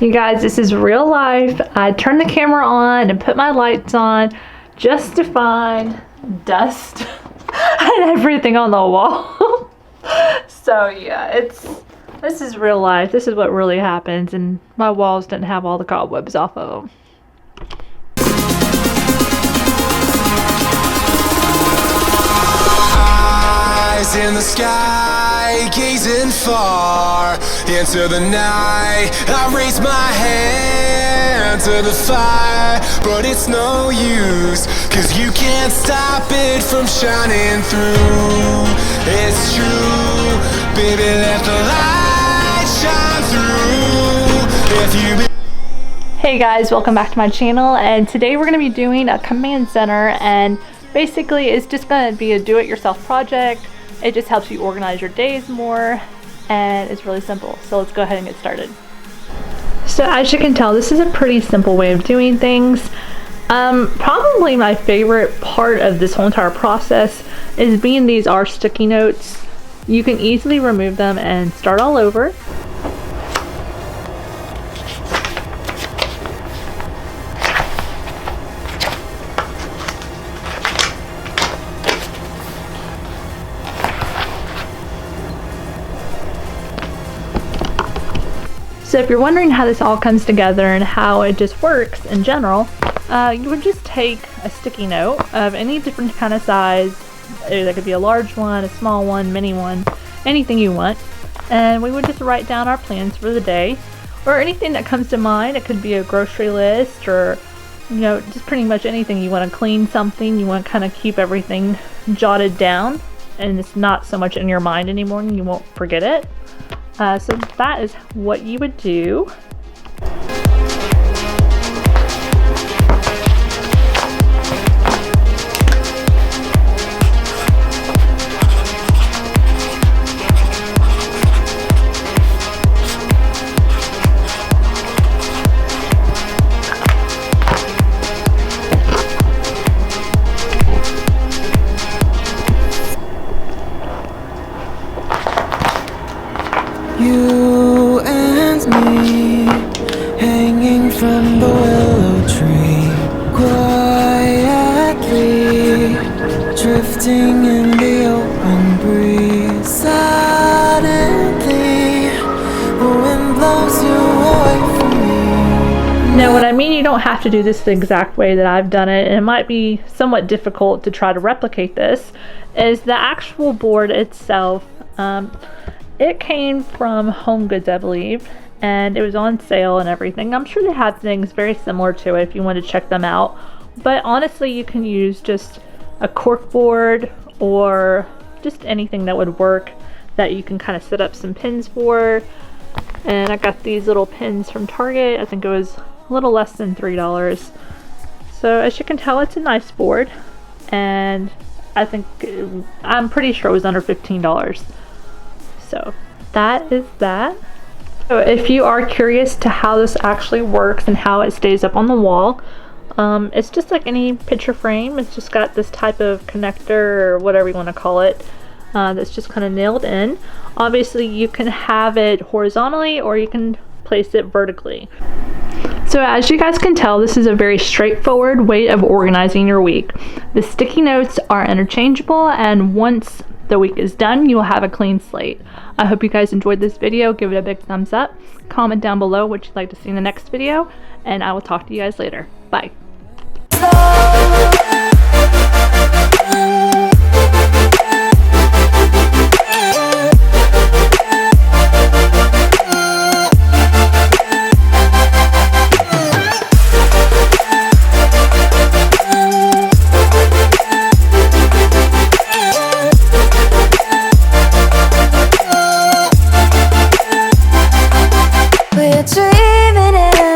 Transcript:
You guys, this is real life. I turned the camera on and put my lights on just to find dust and everything on the wall. So yeah, this is real life. This is what really happens, and my walls didn't have all the cobwebs off of them. Eyes in the sky, gazing far into the night. I raise my hand to the fire, but it's no use, 'cause you can't stop it from shining through. It's true, baby, let the light shine through. If you Hey guys, welcome back to my channel, and today we're going to be doing a command center, and basically it's just going to be a do-it-yourself project. It just helps you organize your days more, and it's really simple. So let's go ahead and get started. So as you can tell, this is a pretty simple way of doing things. Probably my favorite part of this whole entire process is being these are sticky notes. You can easily remove them and start all over. So if you're wondering how this all comes together and how it just works in general, you would just take a sticky note of any different kind of size. That could be a large one, a small one, mini one, anything you want. And we would just write down our plans for the day, or anything that comes to mind. It could be a grocery list, or just pretty much anything. You want to clean something, you want to kind of keep everything jotted down, and it's not so much in your mind anymore and you won't forget it. So that is what you would do. You and me, hanging from the willow tree, quietly drifting in the open breeze. Suddenly, the wind blows you away from me. Now what I mean, you don't have to do this the exact way that I've done it, and it might be somewhat difficult to try to replicate this, is the actual board itself. It came from Home Goods, I believe, and it was on sale and everything. I'm sure they had things very similar to it if you want to check them out. But honestly, you can use just a cork board or just anything that would work that you can kind of set up some pins for. And I got these little pins from Target. I think it was a little less than $3. So as you can tell, it's a nice board, and I'm pretty sure it was under $15. So that is that. So if you are curious to how this actually works and how it stays up on the wall, it's just like any picture frame. It's just got this type of connector, or whatever you want to call it, that's just kind of nailed in. Obviously you can have it horizontally, or you can place it vertically. So as you guys can tell, this is a very straightforward way of organizing your week. The sticky notes are interchangeable, and once the week is done, you will have a clean slate. I hope you guys enjoyed this video. Give it a big thumbs up. Comment down below what you'd like to see in the next video, and I will talk to you guys later. Bye.